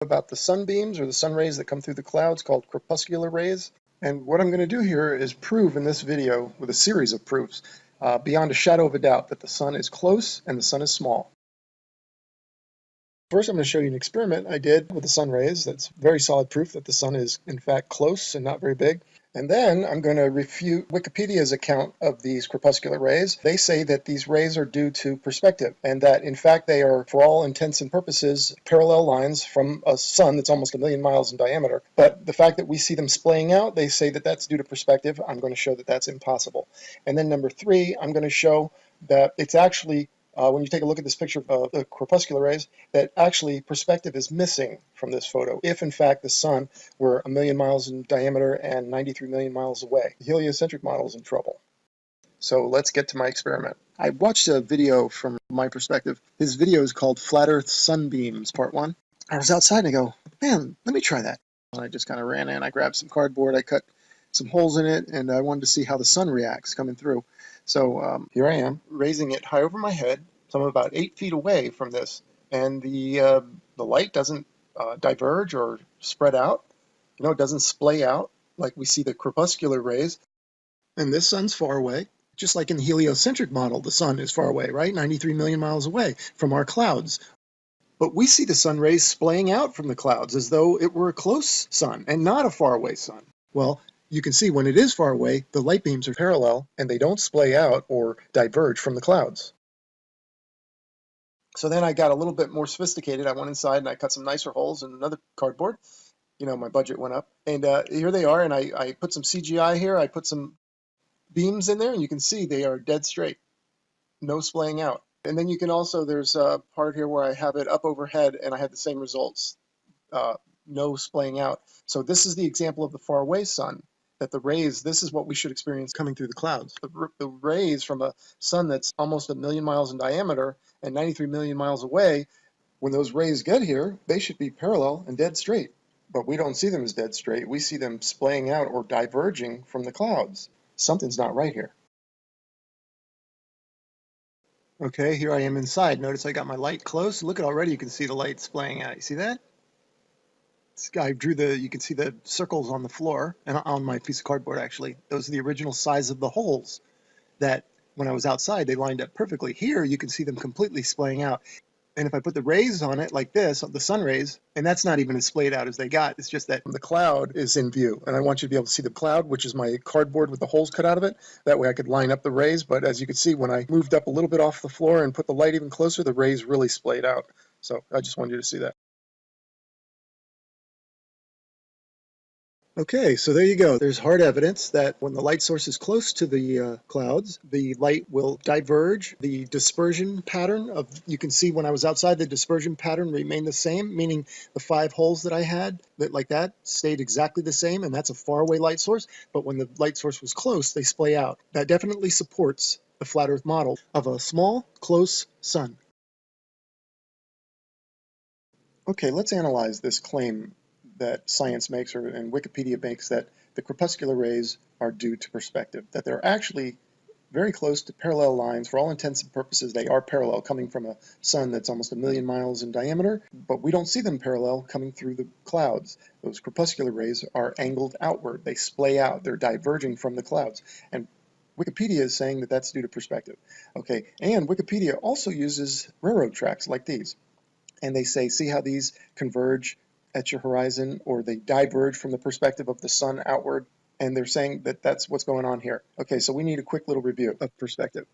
About the sunbeams or the sun rays that come through the clouds called crepuscular rays. And what I'm going to do here is prove in this video with a series of proofs beyond a shadow of a doubt that the sun is close and the sun is small. First, I'm going to show you an experiment I did with the sun rays. That's very solid proof that the sun is in fact close and not very big. And then I'm going to refute Wikipedia's account of these crepuscular rays. They say that these rays are due to perspective and that in fact they are, for all intents and purposes, parallel lines from a sun that's almost 1,000,000 miles in diameter. But the fact that we see them splaying out, they say that that's due to perspective. I'm going to show that that's impossible. And then number three, I'm going to show that it's actually when you take a look at this picture of the crepuscular rays, that actually perspective is missing from this photo. If in fact the sun were 1,000,000 miles in diameter and 93 million miles away, the heliocentric model is in trouble. So let's get to my experiment. I watched a video from my perspective. His video is called Flat Earth Sunbeams, Part 1. I was outside and I go, man, let me try that. And I just kind of ran in, I grabbed some cardboard, I cut some holes in it, and I wanted to see how the sun reacts coming through. So here I am, raising it high over my head, so I'm about 8 feet away from this, and the light doesn't diverge or spread out. You know, it doesn't splay out like we see the crepuscular rays. And this sun's far away, just like in the heliocentric model, the sun is far away, right? 93 million miles away from our clouds. But we see the sun rays splaying out from the clouds as though it were a close sun and not a faraway sun. Well, you can see when it is far away, the light beams are parallel and they don't splay out or diverge from the clouds. So then I got a little bit more sophisticated. I went inside and I cut some nicer holes in another cardboard. You know, my budget went up. And here they are, and I put some CGI here. I put some beams in there, and you can see they are dead straight. No splaying out. And then you can also, there's a part here where I have it up overhead, and I had the same results. No splaying out. So this is the example of the far away sun, that the rays, this is what we should experience coming through the clouds. The rays from a sun that's almost 1,000,000 miles in diameter and 93 million miles away, when those rays get here, they should be parallel and dead straight. But we don't see them as dead straight. We see them splaying out or diverging from the clouds. Something's not right here. Okay, here I am inside. Notice I got my light close. Look at already, you can see the light splaying out. You see that? I drew you can see the circles on the floor and on my piece of cardboard actually. Those are the original size of the holes that when I was outside, they lined up perfectly. Here, you can see them completely splaying out. And if I put the rays on it like this, the sun rays, and that's not even as splayed out as they got, it's just that the cloud is in view. And I want you to be able to see the cloud, which is my cardboard with the holes cut out of it. That way I could line up the rays. But as you can see, when I moved up a little bit off the floor and put the light even closer, the rays really splayed out. So I just wanted you to see that. Okay, so there you go. There's hard evidence that when the light source is close to the clouds, the light will diverge. The dispersion pattern you can see when I was outside, the dispersion pattern remained the same, meaning the 5 holes that I had, like that, stayed exactly the same, and that's a faraway light source. But when the light source was close, they splay out. That definitely supports the flat Earth model of a small, close sun. Okay, let's analyze this claim that science makes and Wikipedia makes that the crepuscular rays are due to perspective, that they're actually very close to parallel lines. For all intents and purposes, they are parallel coming from a sun that's almost 1,000,000 miles in diameter, but we don't see them parallel coming through the clouds. Those crepuscular rays are angled outward. They splay out. They're diverging from the clouds. And Wikipedia is saying that that's due to perspective. Okay, and Wikipedia also uses railroad tracks like these. And they say, see how these converge at your horizon, or they diverge from the perspective of the sun outward, and they're saying that that's what's going on here. Okay, so we need a quick little review of perspective.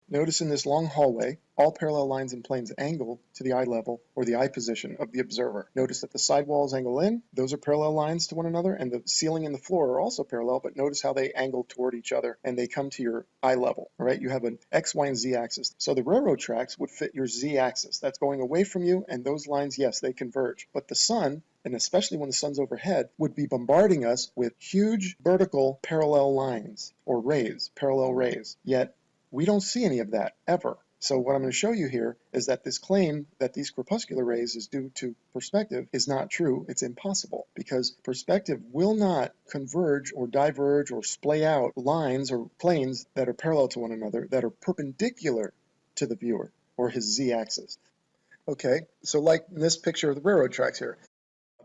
Notice in this long hallway, all parallel lines and planes angle to the eye level or the eye position of the observer. Notice that the side walls angle in, those are parallel lines to one another, and the ceiling and the floor are also parallel, but notice how they angle toward each other and they come to your eye level. All right, you have an X, Y, and Z axis. So the railroad tracks would fit your Z axis. That's going away from you, and those lines, yes, they converge. But the sun, and especially when the sun's overhead, would be bombarding us with huge vertical parallel lines, or rays, parallel rays. Yet we don't see any of that ever. So what I'm going to show you here is that this claim that these crepuscular rays is due to perspective is not true. It's impossible, because perspective will not converge or diverge or splay out lines or planes that are parallel to one another, that are perpendicular to the viewer or his Z-axis. Okay, so like in this picture of the railroad tracks here,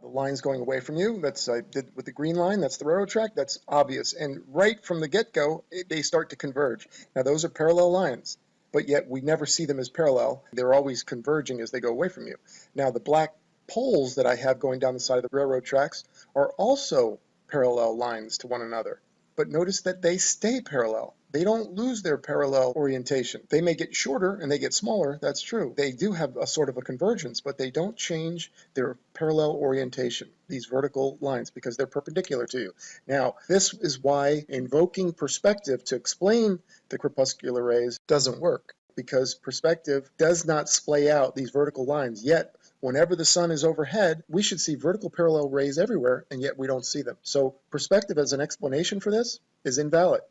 The line's going away from you, that's I did with the green line, that's the railroad track, that's obvious. And right from the get-go, they start to converge. Now those are parallel lines, but yet we never see them as parallel. They're always converging as they go away from you. Now the black poles that I have going down the side of the railroad tracks are also parallel lines to one another. But notice that they stay parallel. They don't lose their parallel orientation. They may get shorter and they get smaller, that's true. They do have a sort of a convergence, but they don't change their parallel orientation, these vertical lines, because they're perpendicular to you. Now, this is why invoking perspective to explain the crepuscular rays doesn't work, because perspective does not splay out these vertical lines, yet whenever the sun is overhead, we should see vertical parallel rays everywhere, and yet we don't see them. So perspective as an explanation for this is invalid.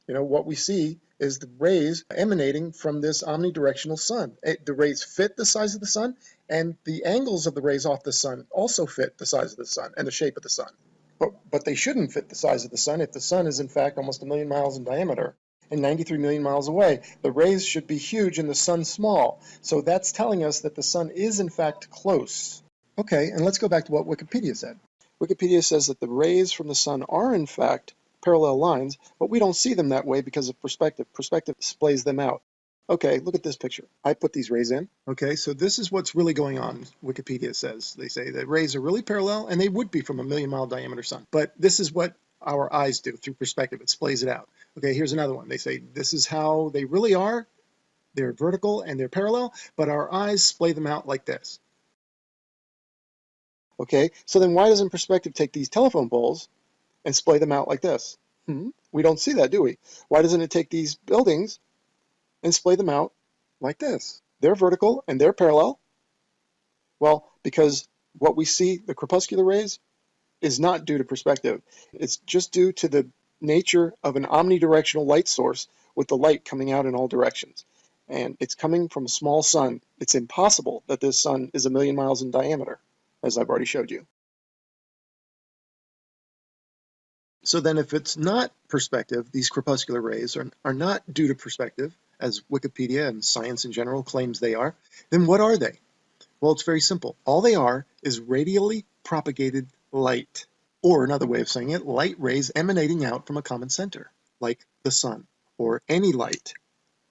What we see is the rays emanating from this omnidirectional sun. The rays fit the size of the sun, and the angles of the rays off the sun also fit the size of the sun and the shape of the sun. But they shouldn't fit the size of the sun if the sun is in fact almost 1 million miles in diameter and 93 million miles away. The rays should be huge and the sun small. So that's telling us that the sun is in fact close. Okay, and let's go back to what Wikipedia said. Wikipedia says that the rays from the sun are in fact parallel lines, but we don't see them that way because of perspective. Perspective splays them out. Okay, look at this picture. I put these rays in. Okay, so this is what's really going on, Wikipedia says. They say that rays are really parallel, and they would be from a 1 million mile diameter sun. But this is what our eyes do through perspective. It splays it out. Okay, here's another one. They say this is how they really are. They're vertical and they're parallel, but our eyes splay them out like this. Okay, so then why doesn't perspective take these telephone poles and splay them out like this? We don't see that, do we? Why doesn't it take these buildings and splay them out like this? They're vertical and they're parallel. Well, because what we see, the crepuscular rays, is not due to perspective. It's just due to the nature of an omnidirectional light source with the light coming out in all directions. And it's coming from a small sun. It's impossible that this sun is 1 million miles in diameter, as I've already showed you. So then if it's not perspective, these crepuscular rays are not due to perspective, as Wikipedia and science in general claims they are, then what are they? Well, it's very simple. All they are is radially propagated light, or another way of saying it, light rays emanating out from a common center, like the sun, or any light.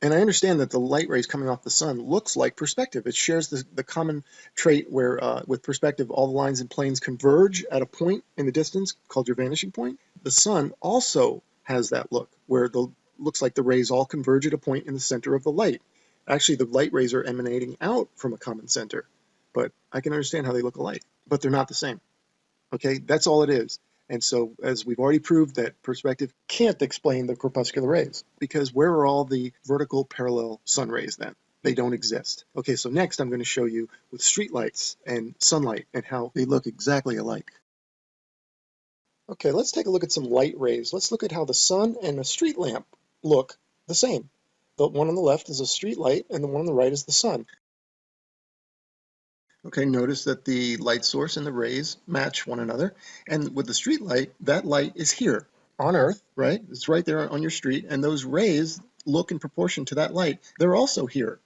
And I understand that the light rays coming off the sun looks like perspective. It shares the common trait where, with perspective, all the lines and planes converge at a point in the distance called your vanishing point. The sun also has that look, where looks like the rays all converge at a point in the center of the light. Actually, the light rays are emanating out from a common center, but I can understand how they look alike, but they're not the same. Okay, that's all it is. And so, as we've already proved, that perspective can't explain the crepuscular rays, because where are all the vertical parallel sun rays then? They don't exist. Okay, so next I'm going to show you with streetlights and sunlight and how they look exactly alike. Okay, let's take a look at some light rays. Let's look at how the sun and a street lamp look the same. The one on the left is a street light, and the one on the right is the sun. Okay, notice that the light source and the rays match one another. And with the street light, that light is here on Earth, right? It's right there on your street. And those rays look in proportion to that light. They're also here,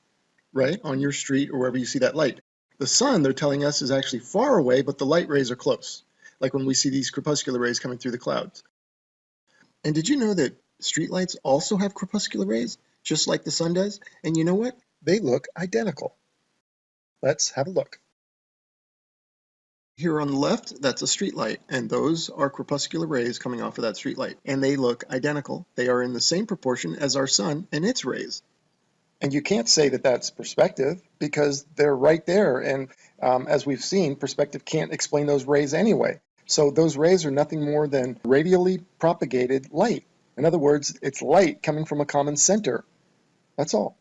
right? On your street or wherever you see that light. The sun, they're telling us, is actually far away, but the light rays are close. Like when we see these crepuscular rays coming through the clouds. And did you know that streetlights also have crepuscular rays, just like the sun does? And you know what? They look identical. Let's have a look. Here on the left, that's a street light, and those are crepuscular rays coming off of that street light, and they look identical. They are in the same proportion as our sun and its rays. And you can't say that that's perspective, because they're right there, and as we've seen, perspective can't explain those rays anyway. So those rays are nothing more than radially propagated light. In other words, it's light coming from a common center. That's all.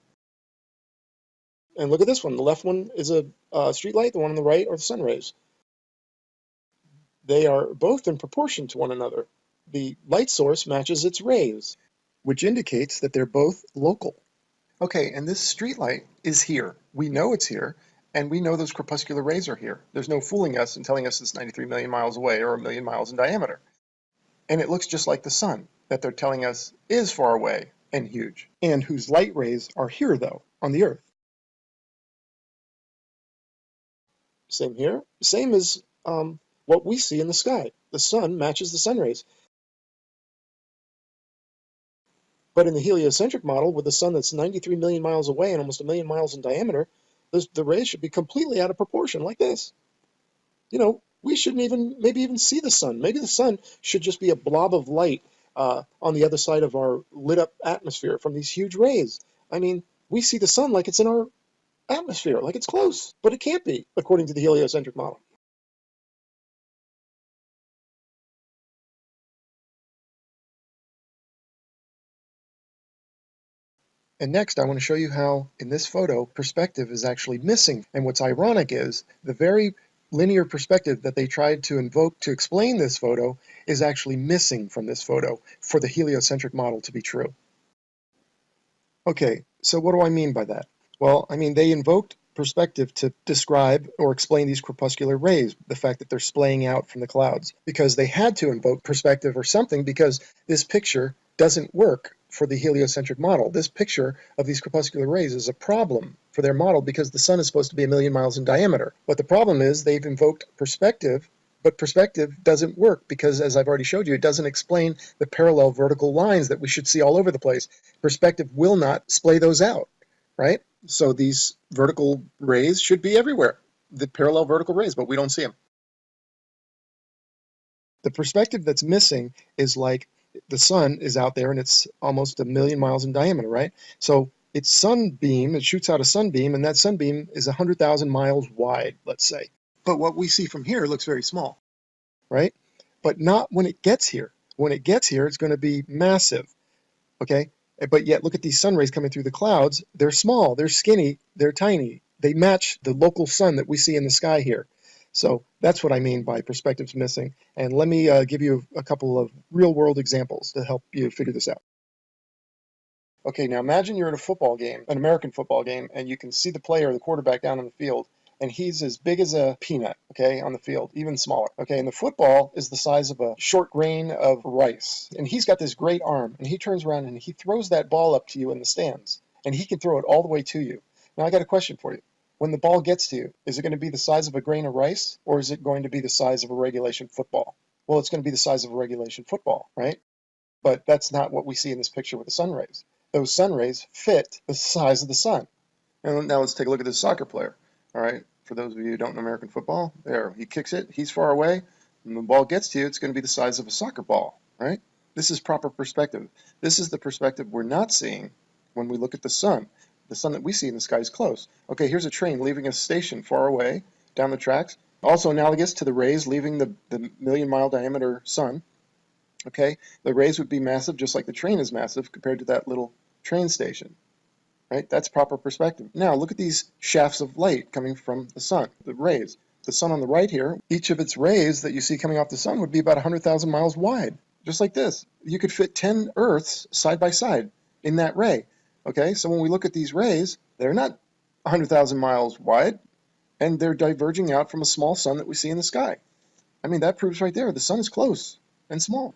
And look at this one. The left one is a street light, the one on the right are the sun rays. They are both in proportion to one another. The light source matches its rays, which indicates that they're both local. Okay, and this street light is here. We know it's here, and we know those crepuscular rays are here. There's no fooling us and telling us it's 93 million miles away or 1 million miles in diameter. And it looks just like the sun, that they're telling us is far away and huge, and whose light rays are here, though, on the Earth. Same here. Same as what we see in the sky. The sun matches the sun rays. But in the heliocentric model, with the sun that's 93 million miles away and almost a million miles in diameter, the rays should be completely out of proportion, like this. We shouldn't maybe even see the sun. Maybe the sun should just be a blob of light on the other side of our lit up atmosphere from these huge rays. I mean, we see the sun like it's in our atmosphere, like it's close, but it can't be, according to the heliocentric model. And next, I want to show you how, in this photo, perspective is actually missing. And what's ironic is the very linear perspective that they tried to invoke to explain this photo is actually missing from this photo for the heliocentric model to be true. Okay, so what do I mean by that? Well, I mean, they invoked perspective to describe or explain these crepuscular rays, the fact that they're splaying out from the clouds, because they had to invoke perspective or something, because this picture doesn't work for the heliocentric model. This picture of these crepuscular rays is a problem for their model because the sun is supposed to be a million miles in diameter. But the problem is they've invoked perspective, but perspective doesn't work because, as I've already showed you, it doesn't explain the parallel vertical lines that we should see all over the place. Perspective will not splay those out, right? So these vertical rays should be everywhere, the parallel vertical rays, but we don't see them. The perspective that's missing is like the sun is out there and it's almost a million miles in diameter, right? So its sunbeam, it shoots out a sunbeam, and that sunbeam is 100,000 miles wide, let's say. But what we see from here looks very small, right? But not when it gets here. When it gets here, it's going to be massive, okay? But yet, look at these sun rays coming through the clouds. They're small, they're skinny, they're tiny. They match the local sun that we see in the sky here. So that's what I mean by perspectives missing. And let me give you a couple of real-world examples to help you figure this out. Okay, now imagine you're at a football game, an American football game, and you can see the player, the quarterback, down on the field, and he's as big as a peanut, okay, on the field, even smaller. Okay, and the football is the size of a short grain of rice, and he's got this great arm, and he turns around and he throws that ball up to you in the stands, and he can throw it all the way to you. Now, I got a question for you. When the ball gets to you, is it going to be the size of a grain of rice, or is it going to be the size of a regulation football? Well, it's going to be the size of a regulation football, right? But that's not what we see in this picture with the sun rays. Those sun rays fit the size of the sun. And now let's take a look at this soccer player. All right, for those of you who don't know American football, there, he kicks it, he's far away, and the ball gets to you, it's going to be the size of a soccer ball, right? This is proper perspective. This is the perspective we're not seeing when we look at the sun. The sun that we see in the sky is close. Okay, here's a train leaving a station far away down the tracks, also analogous to the rays leaving the million-mile diameter sun. Okay, the rays would be massive just like the train is massive compared to that little train station. Right? That's proper perspective. Now, look at these shafts of light coming from the sun, the rays. The sun on the right here, each of its rays that you see coming off the sun would be about 100,000 miles wide, just like this. You could fit 10 Earths side by side in that ray. Okay, so when we look at these rays, they're not 100,000 miles wide, and they're diverging out from a small sun that we see in the sky. I mean, that proves right there, the sun is close and small.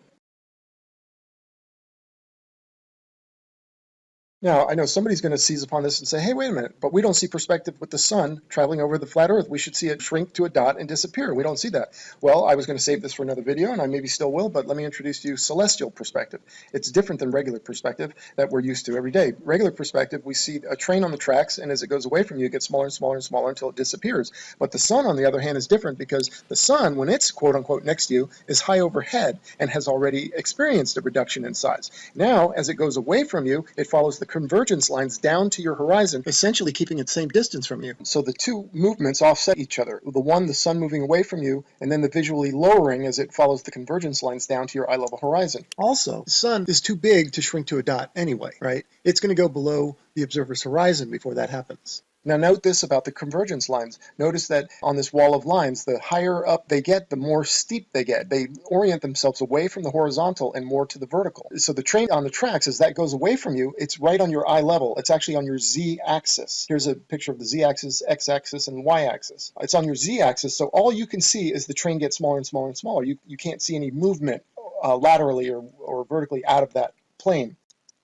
Now, I know somebody's going to seize upon this and say, hey, wait a minute, but we don't see perspective with the sun traveling over the flat Earth. We should see it shrink to a dot and disappear. We don't see that. Well, I was going to save this for another video, and I maybe still will, but let me introduce to you celestial perspective. It's different than regular perspective that we're used to every day. Regular perspective, we see a train on the tracks, and as it goes away from you, it gets smaller and smaller and smaller until it disappears. But the sun, on the other hand, is different because the sun, when it's quote-unquote next to you, is high overhead and has already experienced a reduction in size. Now, as it goes away from you, it follows the convergence lines down to your horizon, essentially keeping it the same distance from you. So the two movements offset each other. The one, the sun moving away from you, and then the visually lowering as it follows the convergence lines down to your eye level horizon. Also, the sun is too big to shrink to a dot anyway, right? It's going to go below the observer's horizon before that happens. Now note this about the convergence lines. Notice that on this wall of lines, the higher up they get, the more steep they get. They orient themselves away from the horizontal and more to the vertical. So the train on the tracks, as that goes away from you, it's right on your eye level. It's actually on your z-axis. Here's a picture of the z-axis, x-axis, and y-axis. It's on your z-axis, so all you can see is the train get smaller and smaller and smaller. You can't see any movement laterally or vertically out of that plane.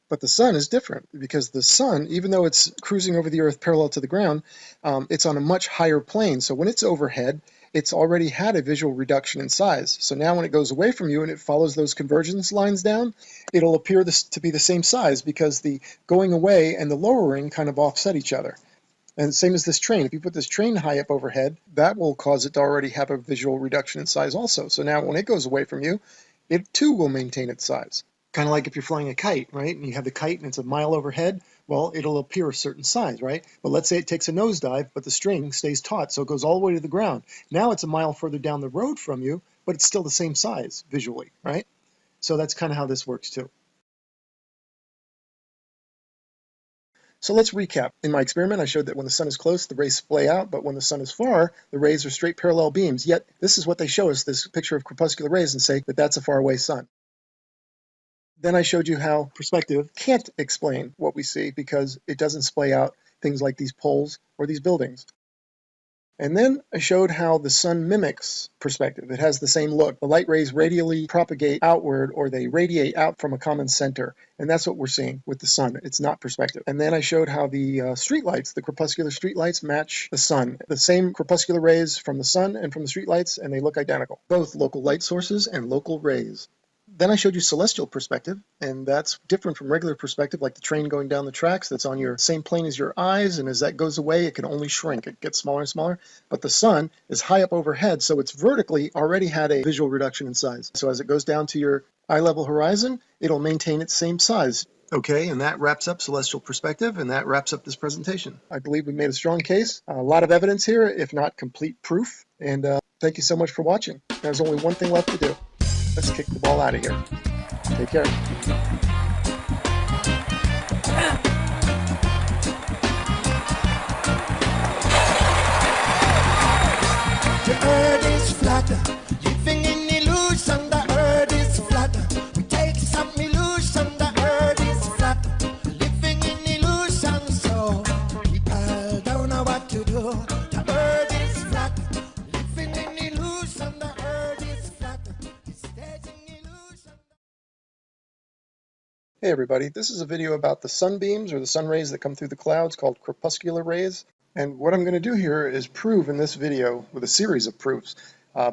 But the sun is different because the sun, even though it's cruising over the Earth parallel to the ground, it's on a much higher plane. So when it's overhead, it's already had a visual reduction in size. So now when it goes away from you and it follows those convergence lines down, it'll appear to be the same size because the going away and the lowering kind of offset each other. And same as this train. If you put this train high up overhead, that will cause it to already have a visual reduction in size also. So now when it goes away from you, it too will maintain its size. Kind of like if you're flying a kite, right? And you have the kite and it's a mile overhead, well, it'll appear a certain size, right? But let's say it takes a nosedive, but the string stays taut, so it goes all the way to the ground. Now it's a mile further down the road from you, but it's still the same size visually, right? So that's kind of how this works too. So let's recap. In my experiment, I showed that when the sun is close, the rays splay out, but when the sun is far, the rays are straight parallel beams. Yet this is what they show us, this picture of crepuscular rays, and say that that's a faraway sun. Then I showed you how perspective can't explain what we see because it doesn't splay out things like these poles or these buildings. And then I showed how the sun mimics perspective. It has the same look. The light rays radially propagate outward, or they radiate out from a common center. And that's what we're seeing with the sun. It's not perspective. And then I showed how the streetlights, the crepuscular streetlights, match the sun. The same crepuscular rays from the sun and from the streetlights, and they look identical. Both local light sources and local rays. Then I showed you celestial perspective, and that's different from regular perspective, like the train going down the tracks that's on your same plane as your eyes, and as that goes away, it can only shrink. It gets smaller and smaller. But the sun is high up overhead, so it's vertically already had a visual reduction in size. So as it goes down to your eye level horizon, it'll maintain its same size. Okay, and that wraps up celestial perspective, and that wraps up this presentation. I believe we made a strong case. A lot of evidence here, if not complete proof. And thank you so much for watching. There's only one thing left to do. Let's kick the ball out of here. Take care. The earth is flat, living in illusion. The earth is flat. We take some illusion. The earth is flat, living in illusion. So people don't know what to do. The earth is flat, living in illusion. The earth is flat, staging illusion. Hey everybody, this is a video about the sunbeams or the sun rays that come through the clouds called crepuscular rays. And what I'm going to do here is prove in this video with a series of proofs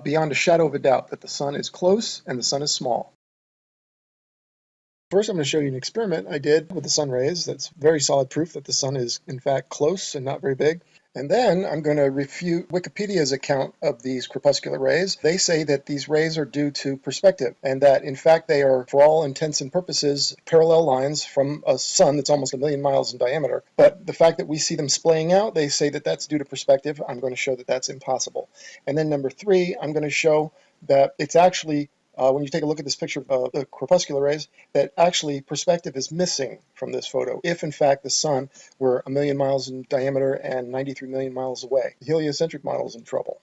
beyond a shadow of a doubt that the sun is close and the sun is small. First, I'm going to show you an experiment I did with the sun rays. That's very solid proof that the sun is in fact close and not very big. And then I'm going to refute Wikipedia's account of these crepuscular rays. They say that these rays are due to perspective, and that in fact they are, for all intents and purposes, parallel lines from a sun that's almost 1 million miles in diameter. But the fact that we see them splaying out, they say that that's due to perspective. I'm going to show that that's impossible. And then number 3, I'm going to show that it's actually when you take a look at this picture of the crepuscular rays, that actually perspective is missing from this photo, if in fact the sun were 1 million miles in diameter and 93 million miles away. The heliocentric model is in trouble.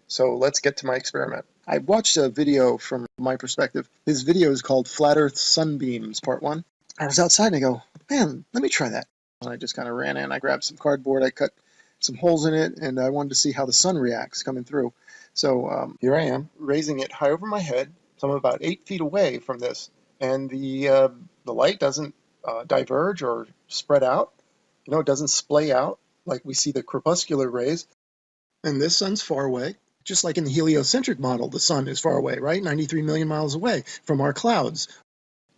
So let's get to my experiment. I watched a video from my perspective. This video is called Flat Earth Sunbeams, Part 1. I was outside and I go, man, let me try that. And I just kind of ran in, I grabbed some cardboard, I cut some holes in it, and I wanted to see how the sun reacts coming through. So here I am, raising it high over my head, so I'm about 8 feet away from this, and the light doesn't diverge or spread out. You know, it doesn't splay out like we see the crepuscular rays. And this sun's far away, just like in the heliocentric model, the sun is far away, right? 93 million miles away from our clouds.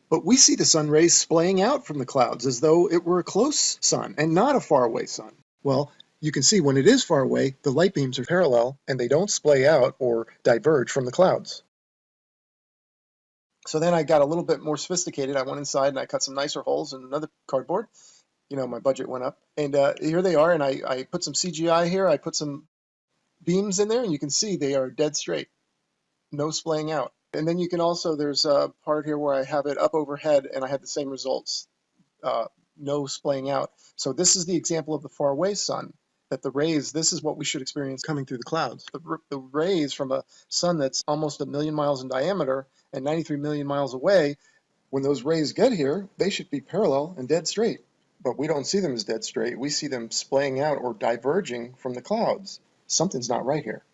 But we see the sun rays splaying out from the clouds as though it were a close sun and not a faraway sun. Well, you can see when it is far away, the light beams are parallel and they don't splay out or diverge from the clouds. So then I got a little bit more sophisticated. I went inside and I cut some nicer holes in another cardboard. You know, my budget went up. And here they are, and I put some CGI here. I put some beams in there, and you can see they are dead straight. No splaying out. And then you can also, there's a part here where I have it up overhead, and I had the same results. No splaying out. So this is the example of the far away sun. That the rays, this is what we should experience coming through the clouds. The rays from a sun that's almost 1 million miles in diameter and 93 million miles away, when those rays get here, they should be parallel and dead straight. But we don't see them as dead straight. We see them splaying out or diverging from the clouds. Something's not right here.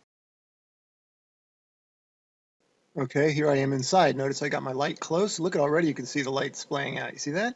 Okay, here I am inside. Notice I got my light close. Look at already, you can see the light splaying out. You see that?